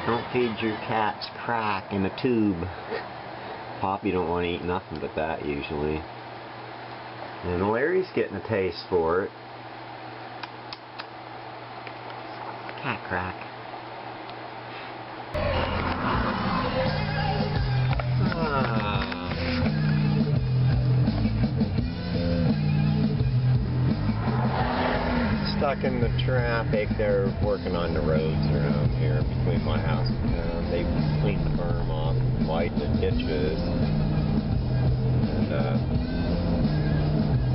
Don't feed your cats crack in a tube. Poppy don't want to eat nothing but that usually. And Larry's getting a taste for it. Cat crack. Stuck in the traffic. They're working on the roads around here between my house and town. They cleaned the berm off, widened the ditches, and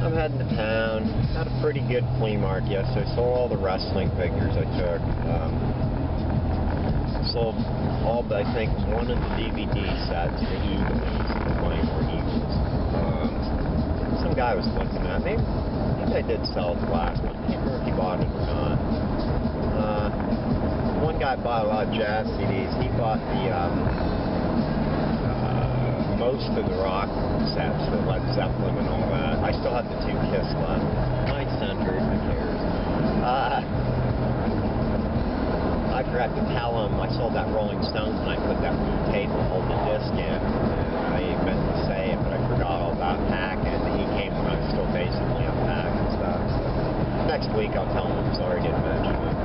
I'm heading to town. Had a pretty good flea market yesterday. Sold all the wrestling figures I took. Sold all but I think one of the DVD sets, the Eagles, the Mighty Eagles. Some guy was looking at me. I did sell the last one. I can't remember if he bought it or not. One guy bought a lot of jazz CDs. He bought the most of the rock sets, the Led Zeppelin and all that. I still have the 2 Kiss left. Nice centered, who cares? I forgot to tell him I sold that Rolling Stones and I put that blue tape to hold the disc in. I meant to say it, but I forgot all about packing. He came when I was still basically unpacked and stuff. So next week I'll tell him I'm sorry I didn't mention it.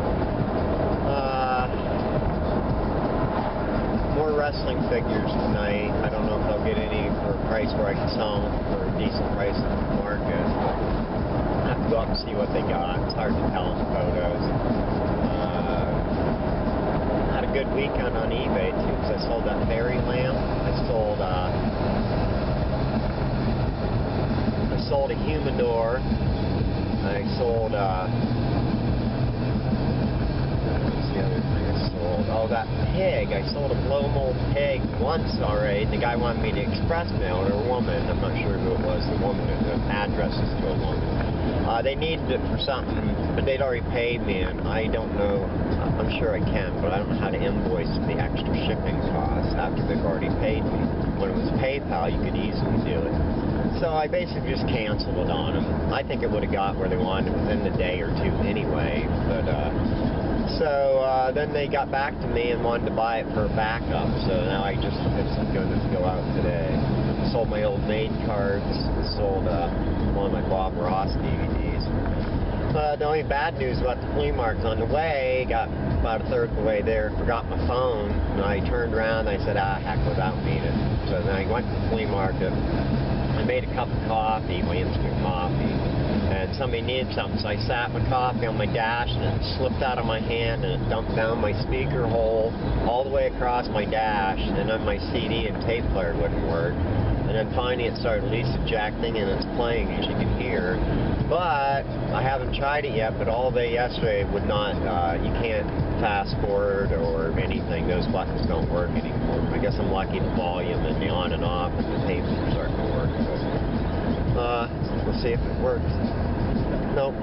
More wrestling figures tonight. I don't know if I'll get any for a price where I can sell them for a decent price in the market. But I have to go up and see what they got. It's hard to tell in the photos. Had a good weekend on eBay too, because I sold that fairy lamp. I sold a humidor. I sold what's the other thing I sold? Oh, that pig. I sold a blow mold pig once already. The guy wanted me to express mail it, or a woman. I'm not sure who it was. The woman, the address is to a woman. They needed it for something, but they'd already paid me, and I don't know. I'm sure I can, but I don't know how to invoice the extra shipping costs after they've already paid me. When it was PayPal, you could easily do it. So I basically just canceled it on them. I think it would have got where they wanted within a day or two anyway. But then they got back to me and wanted to buy it for a backup. So now it's going to go out today. Sold my old Maid cards. Sold one of my Bob Ross DVDs. The only bad news about the flea market, on the way, got about a third of the way there, forgot my phone, and I turned around and I said, heck with it, I don't need it. So then I went to the flea market, I made a cup of coffee, my instant coffee, and somebody needed something, so I sat my coffee on my dash, and it slipped out of my hand, and it dumped down my speaker hole, all the way across my dash, and then my CD and tape player wouldn't work. And then finally it started at least ejecting, and it's playing, as you can hear. But I haven't tried it yet, but all day yesterday would not, you can't fast forward or anything. Those buttons don't work anymore. I guess I'm lucky the volume and the on and off and the tapes are starting to work. But, we'll see if it works. Nope.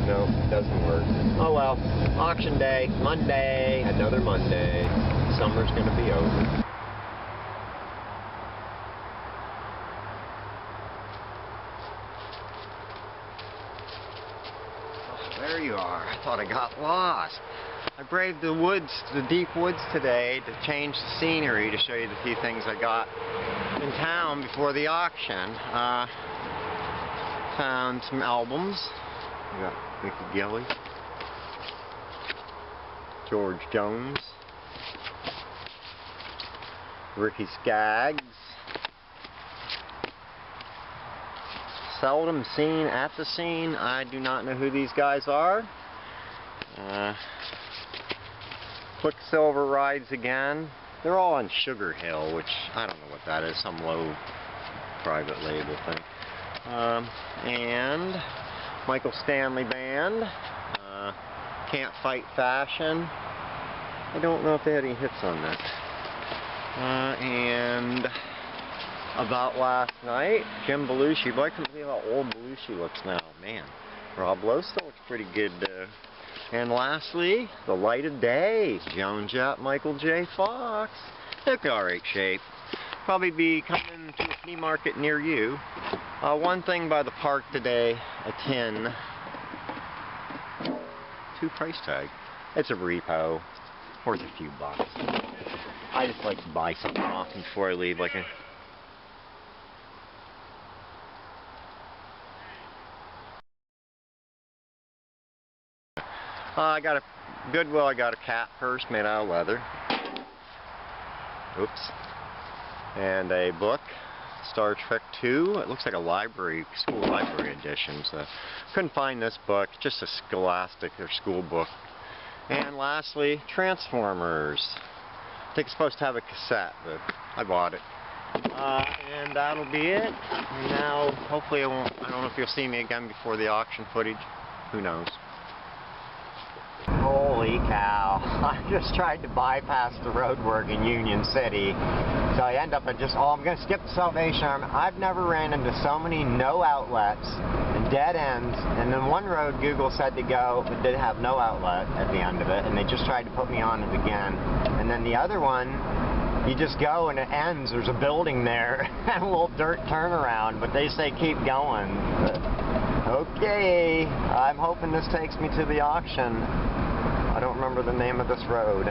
No, it doesn't work. Oh well. Auction day, Monday, another Monday. Summer's going to be over. There you are. I thought I got lost. I braved the woods, the deep woods today to change the scenery, to show you the few things I got in town before the auction. Found some albums. We got Mickey Gilley, George Jones, Ricky Skaggs. Seldom seen at the scene. I do not know who these guys are. Quicksilver Rides Again. They're all on Sugar Hill, which I don't know what that is. Some low private label thing. And Michael Stanley Band. Can't Fight Fashion. I don't know if they had any hits on that. And About Last Night, Jim Belushi. Boy, I can't believe how old Belushi looks now. Man, Rob Lowe still looks pretty good. And lastly, The Light of Day, Joan Jett, Michael J. Fox. Look in alright shape. Probably be coming to a flea market near you. One thing by the park today, a tin $2 price tag. It's a repo, worth a few bucks. I just like to buy something often before I leave, like a I got a Goodwill. I got a cat purse made out of leather. Oops. And a book, Star Trek 2. It looks like a library, school library edition. So couldn't find this book. Just a scholastic or school book. And lastly, Transformers. I think it's supposed to have a cassette, but I bought it. And that'll be it. And now, hopefully, I don't know if you'll see me again before the auction footage. Who knows? Holy cow. I just tried to bypass the roadwork in Union City. So I end up at I'm going to skip the Salvation Army. I've never ran into so many no outlets and dead ends. And then one road Google said to go, but did have no outlet at the end of it. And they just tried to put me on it again. And then the other one, you just go and it ends. There's a building there and a little dirt turnaround. But they say keep going. But, okay. I'm hoping this takes me to the auction. I don't remember the name of this road.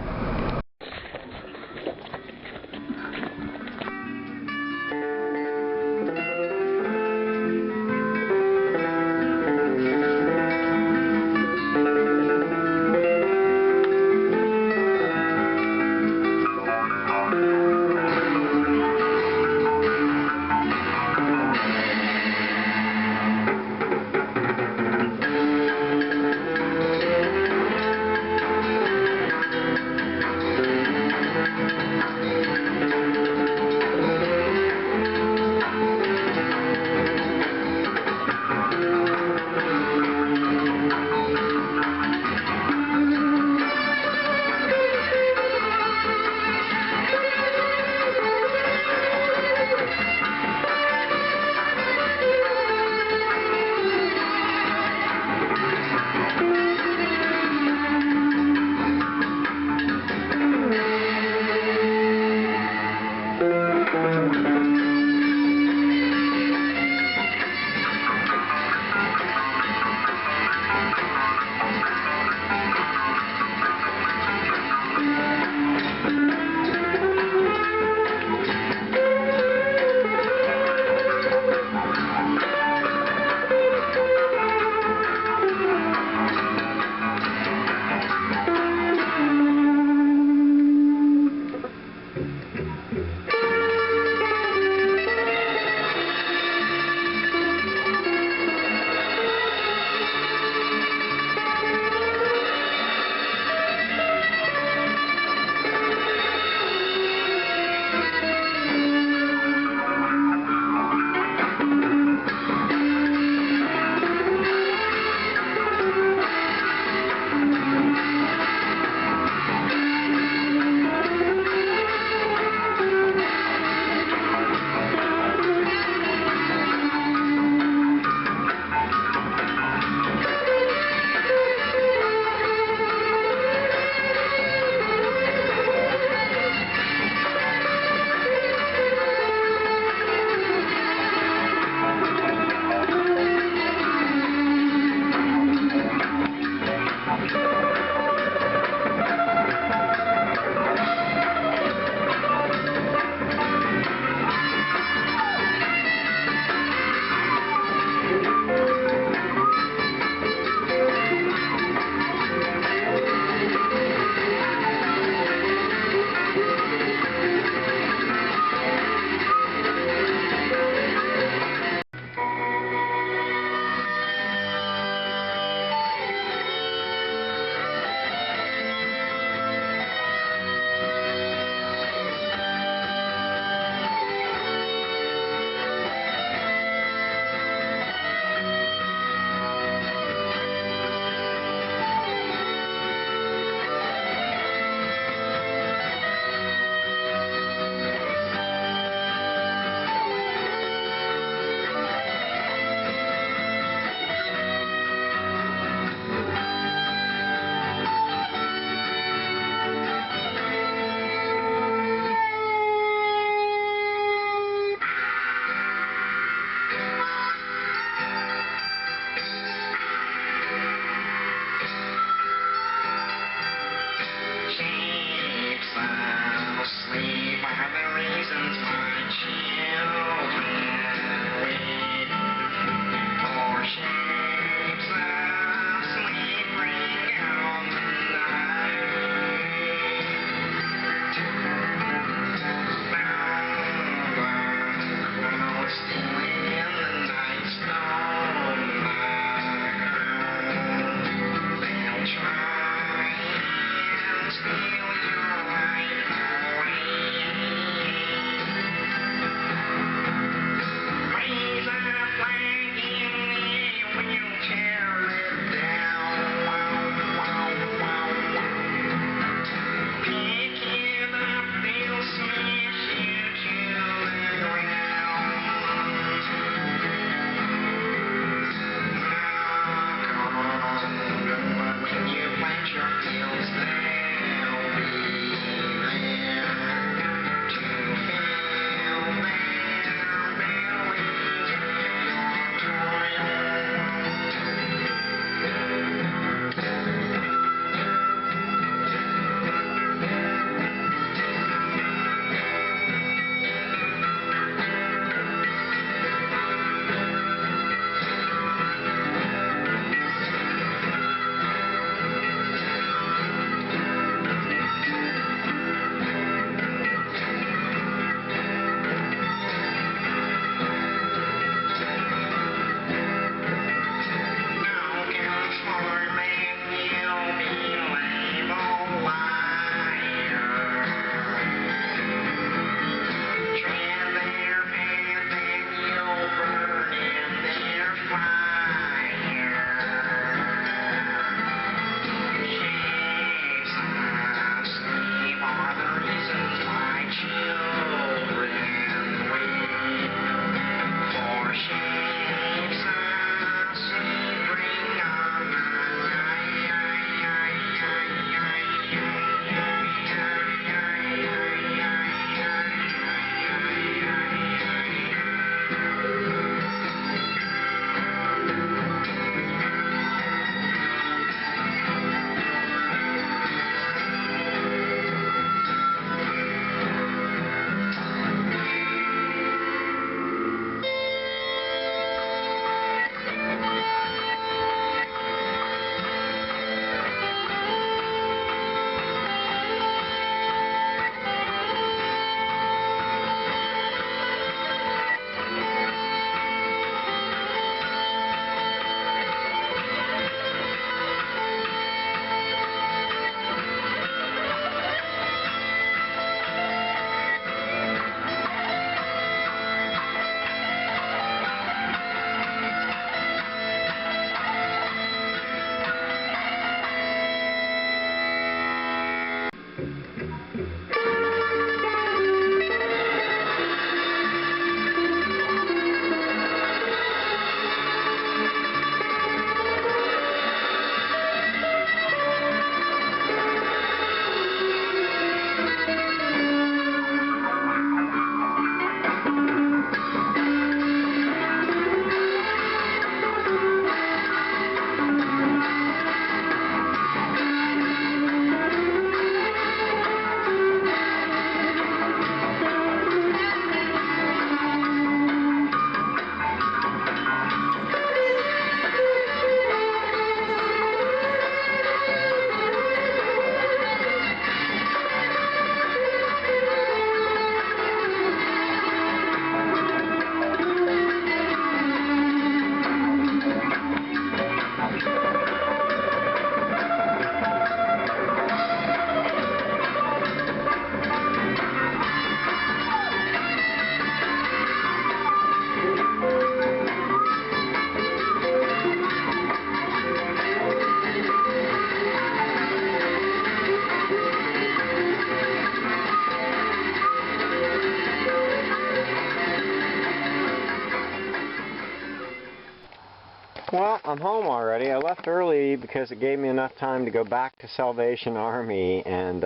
Well, I'm home already. I left early because it gave me enough time to go back to Salvation Army and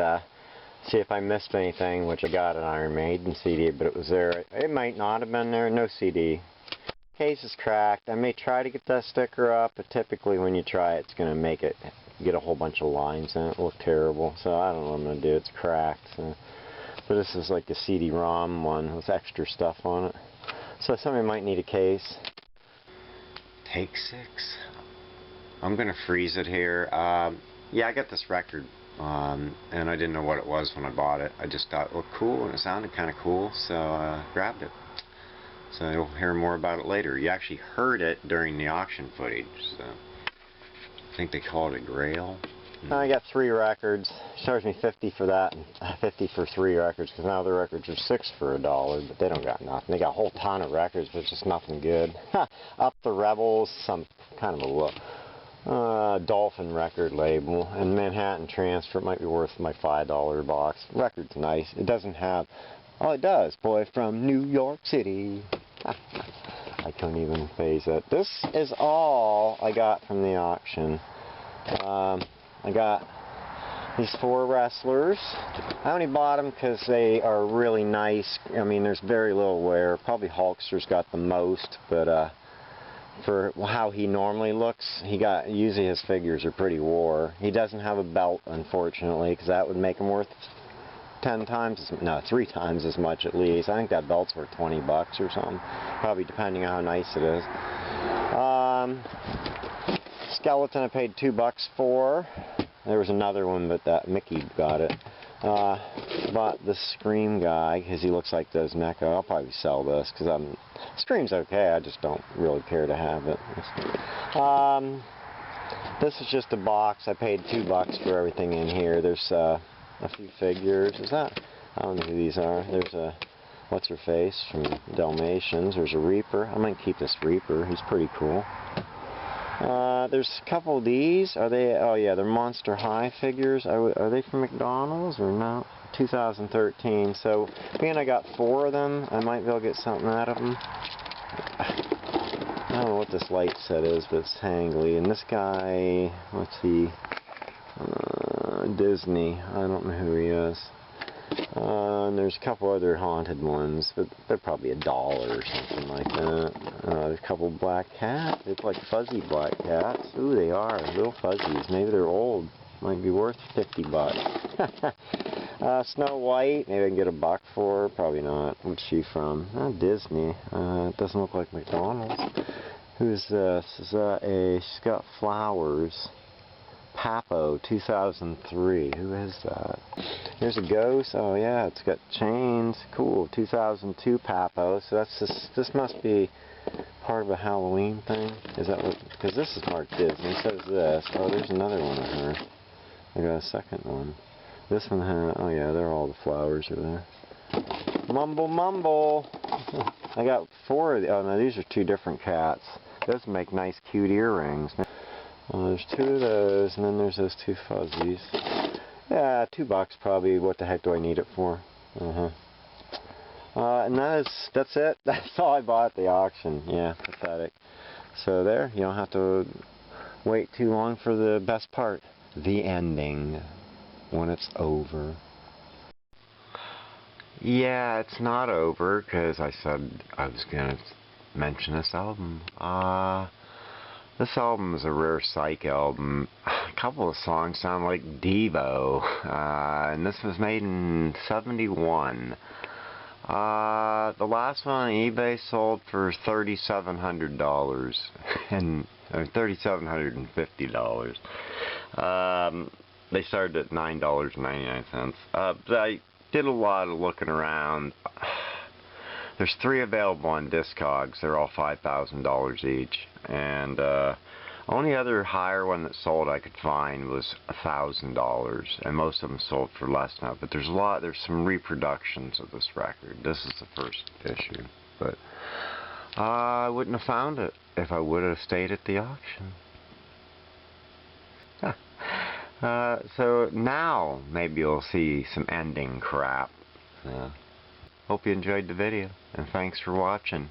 see if I missed anything, which I got an Iron Maiden CD, but it was there. It might not have been there. No CD. Case is cracked. I may try to get that sticker up, but typically when you try it, it's going to make it get a whole bunch of lines and it look terrible. So I don't know what I'm going to do. It's cracked. So But this is like a CD-ROM one with extra stuff on it. So somebody might need a case. Take 6. I'm going to freeze it here. Yeah, I got this record, and I didn't know what it was when I bought it. I just thought it looked cool, and it sounded kind of cool, so grabbed it. So you'll hear more about it later. You actually heard it during the auction footage. So I think they called it Grail. I got 3 records. Charged me $50 for that, and $50 for 3 records, because now the records are $6 for $1, but they don't got nothing. They got a whole ton of records, but it's just nothing good. Up the Rebels, some kind of a Dolphin record label, and Manhattan Transfer. It might be worth my $5 box. Record's nice. It doesn't have... Oh, it does. Boy from New York City. I couldn't even phase it. This is all I got from the auction. I got these 4 wrestlers. I only bought them because they are really nice. I mean, there's very little wear. Probably Hulkster's got the most, but for how he normally looks, usually his figures are pretty wore. He doesn't have a belt, unfortunately, because that would make him worth 3 times as much at least. I think that belt's worth $20 or something, probably depending on how nice it is. Skeleton I paid $2 for. There was another one, but that Mickey got it. Bought the Scream guy because he looks like those NECA. I'll probably sell this because Scream's okay. I just don't really care to have it. This is just a box. I paid $2 for everything in here. There's a few figures. I don't know who these are. There's a what's her face from Dalmatians. There's a Reaper. I'm gonna keep this Reaper. He's pretty cool. There's a couple of these. Are they? Oh yeah, they're Monster High figures. Are they from McDonald's or not? 2013. So being I got 4 of them, I might be able to get something out of them. I don't know what this light set is, but it's hangly. And this guy, what's he? Disney. I don't know who he is. And there's a couple other haunted ones, but they're probably $1 or something like that. There's a couple black cats. They look like fuzzy black cats. Ooh, they are. Little fuzzies. Maybe they're old. Might be worth $50. Snow White. Maybe I can get $1 for her. Probably not. What's she from? Disney. It doesn't look like McDonald's. Who's this? She's got flowers. Papo, 2003. Who is that? Here's a ghost. Oh yeah, it's got chains. Cool. 2002 Papo. So this must be part of a Halloween thing. Is that what? Because this is marked Disney. So is this. Oh, there's another one of her. I got a second one. This one has. Oh yeah, there all the flowers are there. Mumble mumble. I got 4 of these. Oh no, these are 2 different cats. Those make nice cute earrings. There's 2 of those, and then there's those 2 fuzzies. Yeah, $2 probably. What the heck do I need it for? And that's it. That's all I bought at the auction. Yeah, pathetic. So there, you don't have to wait too long for the best part. The ending. When it's over. Yeah, it's not over, because I said I was going to mention this album. This album is a rare psych album. A couple of songs sound like Devo, and this was made in '71. The last one on eBay sold for $3,700 and $3,750. They started at $9.99. But I did a lot of looking around. There's 3 available on Discogs. They're all $5,000 each, and only other higher one that sold I could find was $1,000, and most of them sold for less now. But there's some reproductions of this record. This is the first issue, but I wouldn't have found it if I would have stayed at the auction. So now maybe you'll see some ending crap. Hope you enjoyed the video, and thanks for watching.